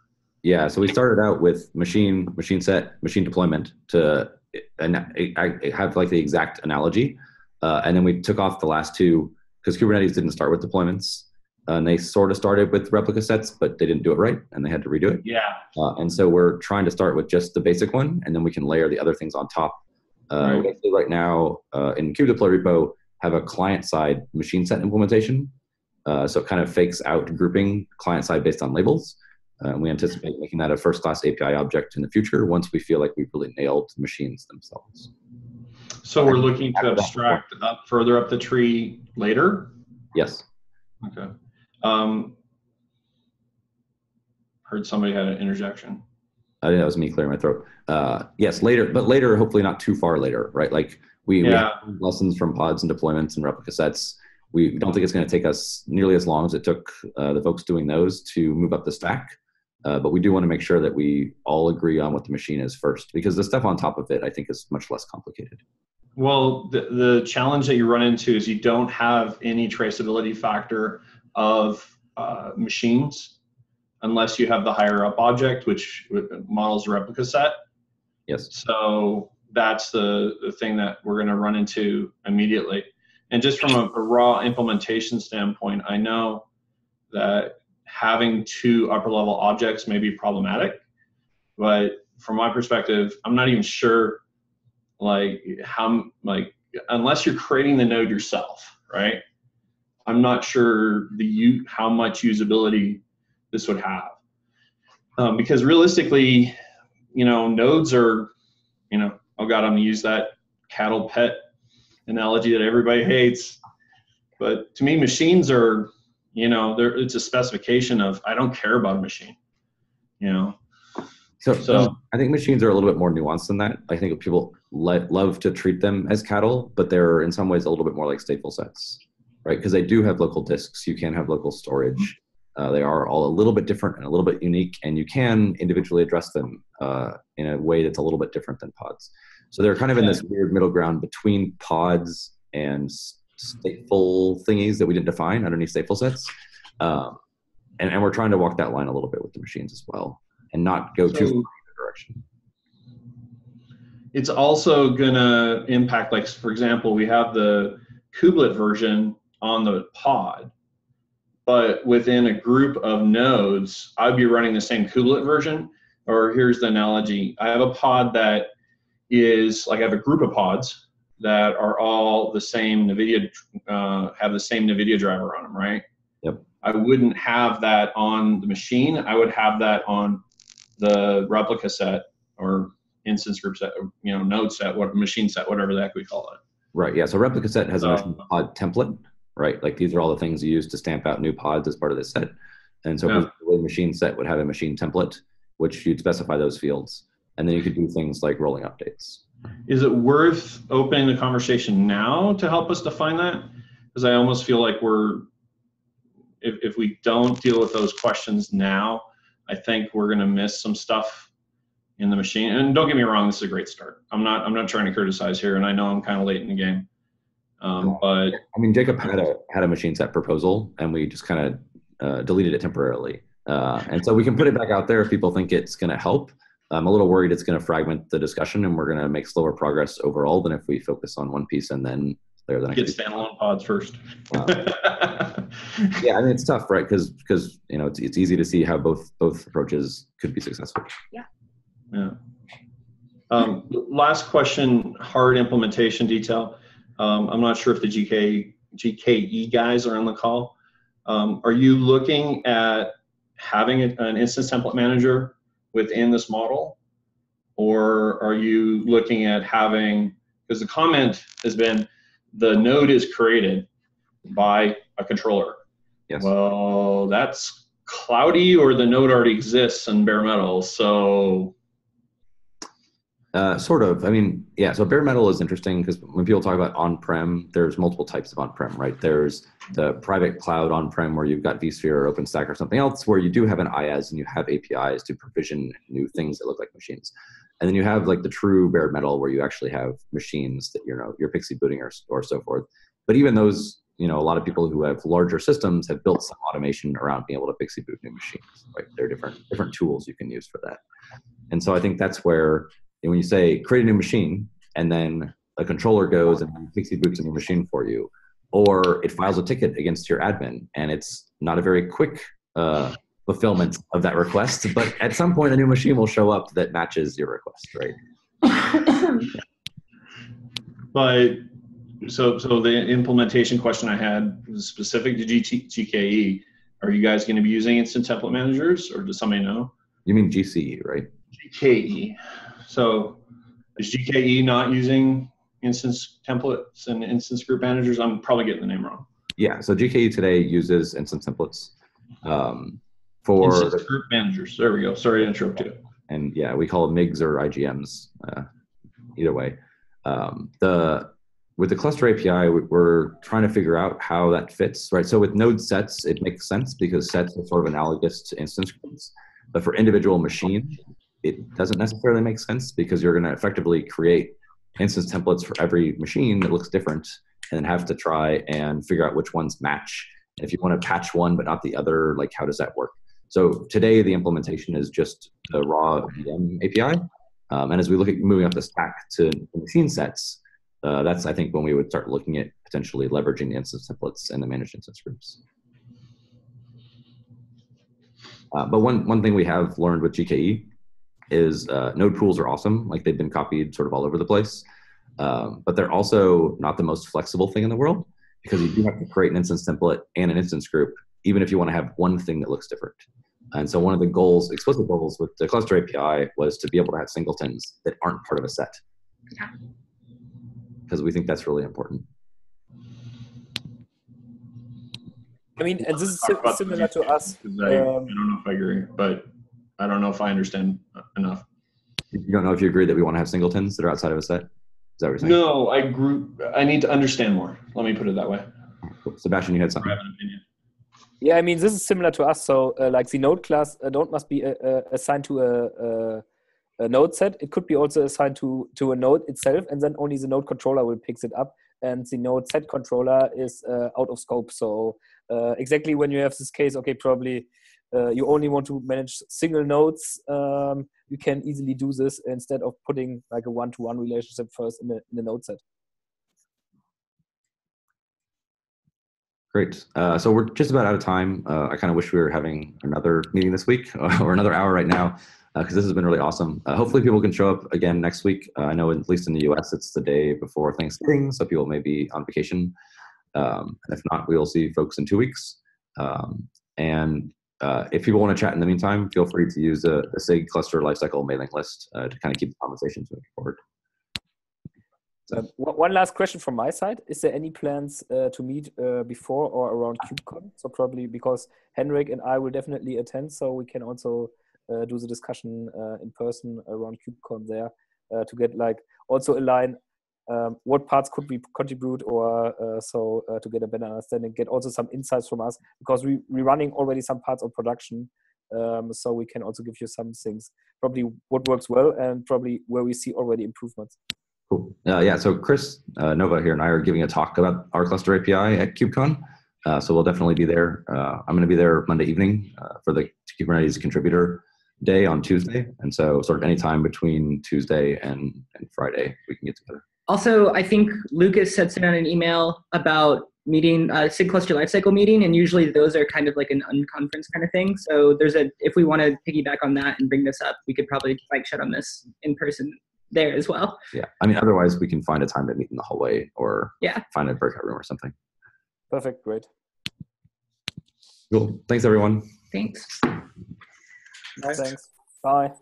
Yeah, so we started out with machine set, machine deployment to have like the exact analogy. And then we took off the last two because Kubernetes didn't start with deployments. And they sort of started with replica sets, but they didn't do it right, and they had to redo it. Yeah. And so we're trying to start with just the basic one, and then we can layer the other things on top. Right now, in kubedeploy repo, have a client-side machine set implementation. So it kind of fakes out grouping client-side based on labels. We anticipate making that a first-class API object in the future once we feel like we've really nailed the machines themselves. So we're looking to abstract further up the tree later? Yes. Okay. Heard somebody had an interjection. I think that was me clearing my throat. Yes, later, but later, hopefully not too far later, right? Like We have lessons from pods and deployments and replica sets. We don't think it's going to take us nearly as long as it took the folks doing those to move up the stack. But we do want to make sure that we all agree on what the machine is first, because the stuff on top of it, I think, is much less complicated. Well, the challenge that you run into is you don't have any traceability factor of machines unless you have the higher up object, which models the replica set. Yes. So that's the thing that we're going to run into immediately. And just from a raw implementation standpoint, I know that having two upper level objects may be problematic, but from my perspective, I'm not even sure unless you're creating the node yourself, right? I'm not sure how much usability this would have. Because realistically, nodes are, oh God, I'm gonna use that cattle pet analogy that everybody hates. But to me, machines are, it's a specification of, I don't care about a machine, So I think machines are a little bit more nuanced than that. I think people love to treat them as cattle, but they're in some ways a little bit more like stateful sets, right? Because they do have local disks. You can have local storage. They are all a little bit different and a little bit unique, and you can individually address them in a way that's a little bit different than pods. So they're kind of in this weird middle ground between pods and stateful thingies that we didn't define underneath stateful sets. And we're trying to walk that line a little bit with the machines as well, and not go too far in the direction. It's also gonna impact, like, for example, we have the kubelet version on the pod, but within a group of nodes, I'd be running the same kubelet version. Or here's the analogy. I have a pod that is, like, I have a group of pods that are all the same NVIDIA, have the same NVIDIA driver on them, right? Yep. I wouldn't have that on the machine. I would have that on the replica set or instance group set, node set, machine set, whatever the heck we call it. Right. Yeah. So replica set has a machine pod template, right? Like, these are all the things you use to stamp out new pods as part of this set. And so the machine set would have a machine template, which you'd specify those fields. And then you could do things like rolling updates. Is it worth opening the conversation now to help us define that? Because I almost feel like if we don't deal with those questions now, I think we're going to miss some stuff in the machine. And don't get me wrong, this is a great start. I'm not trying to criticize here, and I know I'm kind of late in the game. But I mean, Jacob had a machine set proposal, and we just kind of deleted it temporarily. And so we can put it back out there if people think it's going to help. I'm a little worried it's going to fragment the discussion, and we're going to make slower progress overall than if we focus on one piece and then clear the next. Get standalone pods first. Yeah, I mean, it's tough, right? Because it's easy to see how both approaches could be successful. Yeah. Last question, hard implementation detail. I'm not sure if the GKE guys are on the call. Are you looking at having an instance template manager within this model? Or are you looking at having, because the comment has been, the node is created by a controller. Yes. Well, that's cloudy, or the node already exists in bare metal, so. Sort of. I mean, yeah, so bare metal is interesting because when people talk about on-prem, there's multiple types of on-prem, right? There's the private cloud on-prem where you've got vSphere or OpenStack or something else where you do have an IaaS and you have APIs to provision new things that look like machines. And then you have like the true bare metal where you actually have machines that you're pixie booting or so forth. But even those, a lot of people who have larger systems have built some automation around being able to pixie boot new machines, right? There are different tools you can use for that. And so I think that's where, when you say create a new machine and then a controller goes and pixie boots a new machine for you, or it files a ticket against your admin, and it's not a very quick fulfillment of that request, but at some point a new machine will show up that matches your request, right? But so the implementation question I had was specific to GKE. Are you guys going to be using instant template managers, or does somebody know? You mean GCE, right? GKE. So is GKE not using instance templates and instance group managers? I'm probably getting the name wrong. Yeah, so GKE today uses instance templates for instance group managers. There we go. Sorry to interrupt you. And yeah, we call them MIGs or IGMs, either way. with the cluster API, we're trying to figure out how that fits, right? So with node sets, it makes sense because sets are sort of analogous to instance groups. But for individual machines, it doesn't necessarily make sense because you're going to effectively create instance templates for every machine that looks different and then have to try and figure out which ones match. And if you want to patch one but not the other, like how does that work? So today the implementation is just the raw VM API. And as we look at moving up the stack to machine sets, that's, I think, when we would start looking at potentially leveraging the instance templates and the managed instance groups. But one thing we have learned with GKE is node pools are awesome. Like they've been copied sort of all over the place. But they're also not the most flexible thing in the world because you do have to create an instance template and an instance group, even if you want to have one thing that looks different. And so one of the goals, explicit goals with the cluster API was to be able to have singletons that aren't part of a set. Yeah. Because we think that's really important. I mean, and this is similar to us. I don't know if I agree, but I don't know if I understand enough. You don't know if you agree that we want to have singletons that are outside of a set? Is that what you're saying? No, I need to understand more. Let me put it that way. Sebastian, you had something. I have an opinion. Yeah, I mean, this is similar to us. So like the node class don't must be assigned to a node set. It could be also assigned to a node itself, and then only the node controller will pick it up. And the node set controller is out of scope. So exactly when you have this case, okay, probably you only want to manage single nodes. You can easily do this instead of putting like a one-to-one relationship first in the node set. Great. So we're just about out of time. I kind of wish we were having another meeting this week or another hour right now because this has been really awesome. Hopefully people can show up again next week. I know at least in the US, it's the day before Thanksgiving, so people may be on vacation. And if not, we will see folks in 2 weeks. If people want to chat in the meantime, feel free to use the SIG cluster lifecycle mailing list to kind of keep the conversations moving forward. So. One last question from my side. Is there any plans to meet before or around KubeCon? So probably because Henrik and I will definitely attend, so we can also do the discussion in person around KubeCon there to get like also align what parts could we contribute or to get a better understanding, get also some insights from us because we're running already some parts of production. So we can also give you some things, probably what works well and probably where we see already improvements. Cool. Yeah, so Chris Nova here and I are giving a talk about our cluster API at KubeCon. So we'll definitely be there. I'm going to be there Monday evening for the Kubernetes contributor day on Tuesday. And so sort of any time between Tuesday and Friday, we can get together. Also, I think Lucas had sent out an email about meeting, SIG cluster lifecycle meeting, and usually those are kind of like an unconference kind of thing. So if we want to piggyback on that and bring this up, we could probably like shut on this in person there as well. Yeah, I mean, otherwise we can find a time to meet in the hallway or find a breakout room or something. Perfect, great. Cool, thanks everyone. Thanks. Thanks, bye.